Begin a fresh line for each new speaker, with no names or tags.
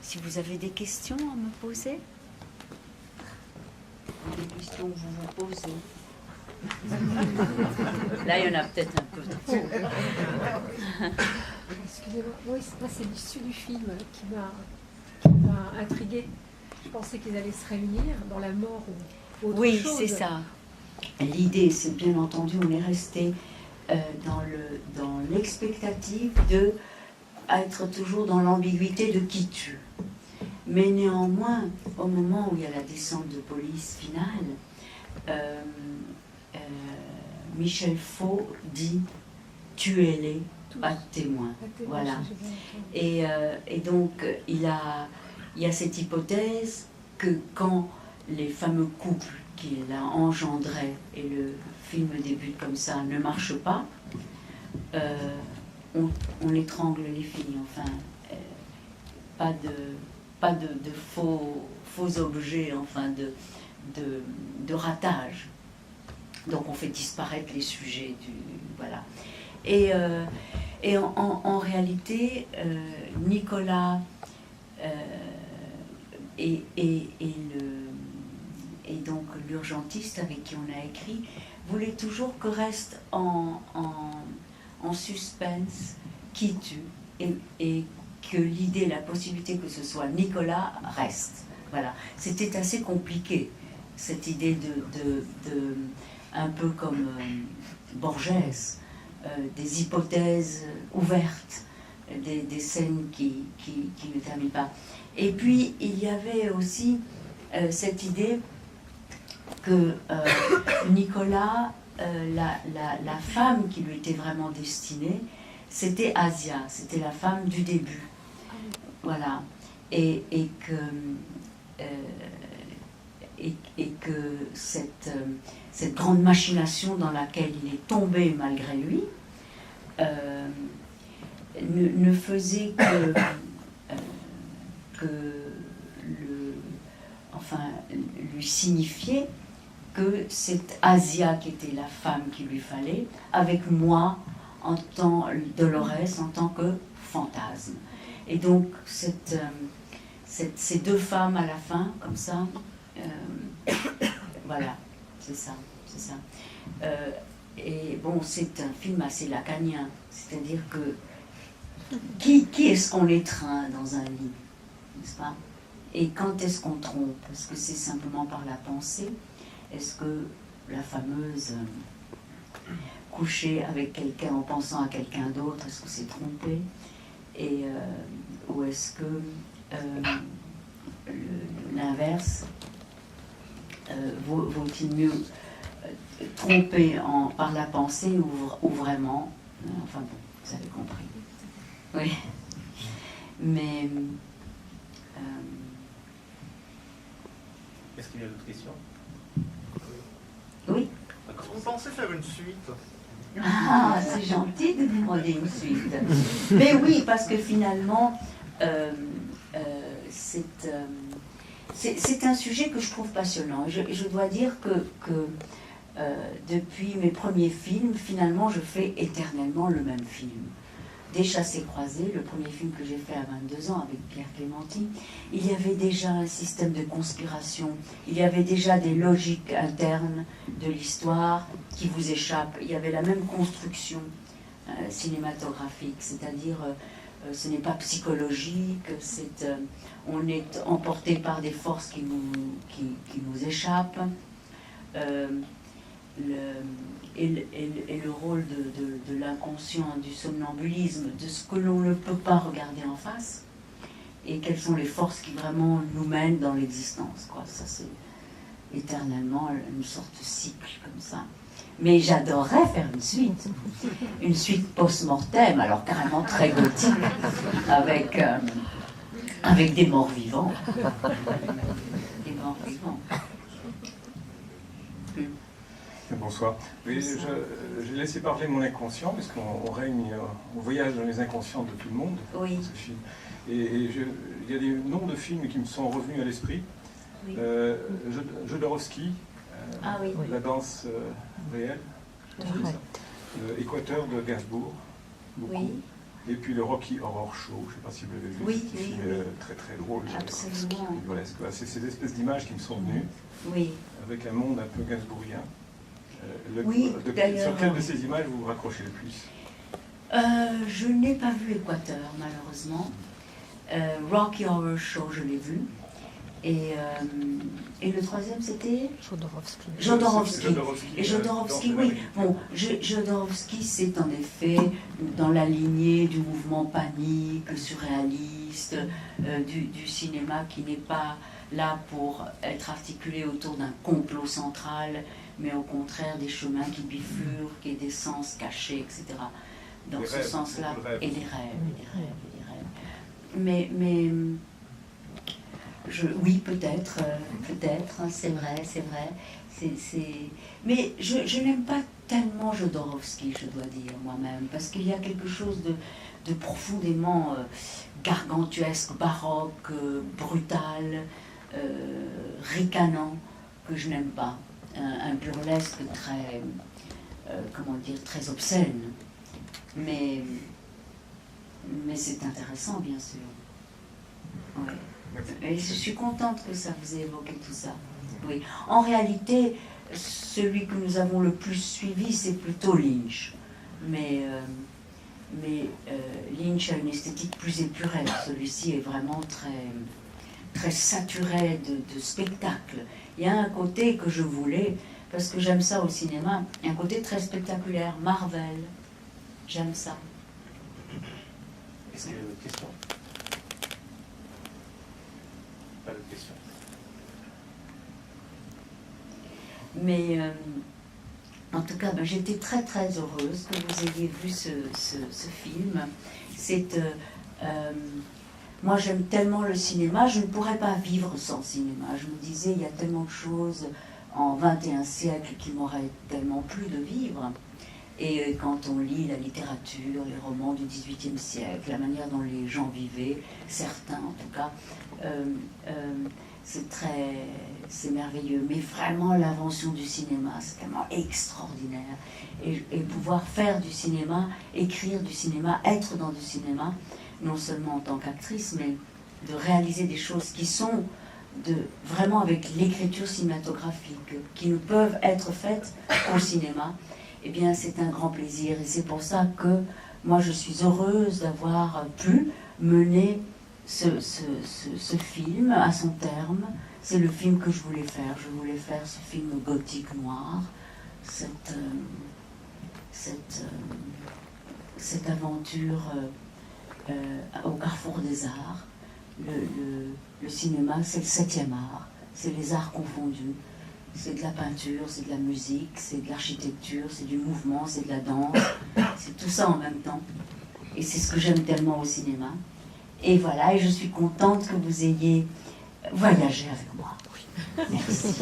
si vous avez des questions à me poser, des questions que vous vous posez. Là, il y en a peut-être un peu trop.
Excusez-moi, moi c'est l'issue du film qui m'a intriguée. Je pensais qu'ils allaient se réunir dans la mort ou autre chose.
Oui, c'est ça. L'idée, c'est bien entendu, on est resté dans l'expectative de être toujours dans l'ambiguïté de qui tue. Mais néanmoins, au moment où il y a la descente de police finale, Michel Faux dit « tuez-les, pas de témoins ». Voilà. Et donc, il y a cette hypothèse que quand les fameux couples qu'il a engendrés, et le film débute comme ça, ne marchent pas, on étrangle les filles. Enfin, pas de faux objets, enfin de ratage. Donc on fait disparaître les sujets voilà. Et en réalité, Nicolas et donc l'urgentiste avec qui on a écrit voulait toujours que reste en suspense qui tue et que l'idée, la possibilité que ce soit Nicolas reste. Voilà. C'était assez compliqué, cette idée de un peu comme Borges, des hypothèses ouvertes, des scènes qui ne terminent pas. Et puis, il y avait aussi cette idée que Nicolas, la femme qui lui était vraiment destinée, c'était Asia, c'était la femme du début. Voilà. Et que cette grande machination dans laquelle il est tombé malgré lui ne faisait lui signifier que c'est Asia qui était la femme qu'il lui fallait, avec moi, en tant Dolores, en tant que fantasme. Et donc, ces deux femmes à la fin, comme ça, voilà, c'est ça. Et bon, c'est un film assez lacanien, c'est-à-dire que qui est-ce qu'on étreint dans un lit, n'est-ce pas? Et quand est-ce qu'on trompe? Est-ce que c'est simplement par la pensée? Est-ce que la fameuse coucher avec quelqu'un en pensant à quelqu'un d'autre, est-ce que c'est trompé? Ou est-ce que l'inverse, vaut-il mieux tromper par la pensée ou vraiment? Enfin bon, vous avez compris. Oui. Mais...
Est-ce qu'il y a d'autres questions?
Oui.
Vous pensez faire une suite?
Ah, c'est gentil de demander une suite. Mais oui, parce que finalement, c'est un sujet que je trouve passionnant. Je dois dire que depuis mes premiers films, finalement, je fais éternellement le même film. Des Chassés-Croisés, le premier film que j'ai fait à 22 ans avec Pierre Clémenti, il y avait déjà un système de conspiration, il y avait déjà des logiques internes de l'histoire qui vous échappent. Il y avait la même construction cinématographique, c'est-à-dire ce n'est pas psychologique, on est emporté par des forces qui nous échappent. Et le rôle de l'inconscient, du somnambulisme, de ce que l'on ne peut pas regarder en face, et quelles sont les forces qui vraiment nous mènent dans l'existence, quoi. Ça, c'est éternellement une sorte de cycle comme ça. Mais j'adorerais faire une suite post-mortem, alors carrément très gothique, avec des morts vivants. Des morts vivants.
Bonsoir. Oui, j'ai laissé parler mon inconscient, parce on voyage dans les inconscients de tout le monde.
Oui.
Ce film. Et il y a des noms de films qui me sont revenus à l'esprit.
Oui.
Jodorowsky,
oui.
La danse réelle.
Oui.
Équateur de Gainsbourg. Beaucoup.
Oui.
Et puis le Rocky Horror Show, je ne sais pas si vous l'avez vu,
Oui,
c'est un film très très drôle.
Absolument.
C'est ces espèces d'images qui me sont venues,
Oui.
avec un monde un peu gainsbourgien.
Oui, d'ailleurs.
Sur quelle de ces images vous vous raccrochez le plus?
Je n'ai pas vu Équateur, malheureusement. Rocky Horror Show, je l'ai vu. Et le troisième, c'était
Jodorowsky.
Jodorowsky. Et Jodorowsky, oui. Bon, Jodorowsky, c'est en effet dans la lignée du mouvement panique, surréaliste, du cinéma qui n'est pas là pour être articulé autour d'un complot central, mais au contraire des chemins qui bifurquent et des sens cachés, etc. Dans ce sens-là, et les rêves. Mais oui, peut-être, c'est vrai. Mais je n'aime pas tellement Jodorowsky, je dois dire moi-même, parce qu'il y a quelque chose de profondément gargantuesque, baroque, brutal, ricanant, que je n'aime pas. Un burlesque très, très obscène. Mais c'est intéressant, bien sûr. Ouais. Et je suis contente que ça vous ait évoqué tout ça. Oui. En réalité, celui que nous avons le plus suivi, c'est plutôt Lynch. Mais Lynch a une esthétique plus épurée. Celui-ci est vraiment très saturé de spectacle. Il y a un côté que je voulais, parce que j'aime ça au cinéma, un côté très spectaculaire, Marvel. J'aime ça.
Est-ce qu'il y a d'autres questions? Pas d'autres questions.
Mais en tout cas, j'étais très heureuse que vous ayez vu ce film. Moi, j'aime tellement le cinéma, je ne pourrais pas vivre sans cinéma. Je me disais, il y a tellement de choses en 21 siècle qui m'auraient tellement plu de vivre. Et quand on lit la littérature, les romans du XVIIIe siècle, la manière dont les gens vivaient, certains en tout cas, c'est merveilleux. Mais vraiment, l'invention du cinéma, c'est tellement extraordinaire. Et pouvoir faire du cinéma, écrire du cinéma, être dans du cinéma, non seulement en tant qu'actrice, mais de réaliser des choses qui sont vraiment avec l'écriture cinématographique, qui ne peuvent être faites au cinéma, eh bien c'est un grand plaisir. Et c'est pour ça que moi je suis heureuse d'avoir pu mener ce film à son terme. C'est le film que je voulais faire. Je voulais faire ce film gothique noir, cette aventure au carrefour des arts. Le cinéma, c'est le 7e art, c'est les arts confondus. C'est de la peinture, c'est de la musique, c'est de l'architecture, c'est du mouvement, c'est de la danse, c'est tout ça en même temps. Et c'est ce que j'aime tellement au cinéma. Et voilà, et je suis contente que vous ayez voyagé avec moi. Merci.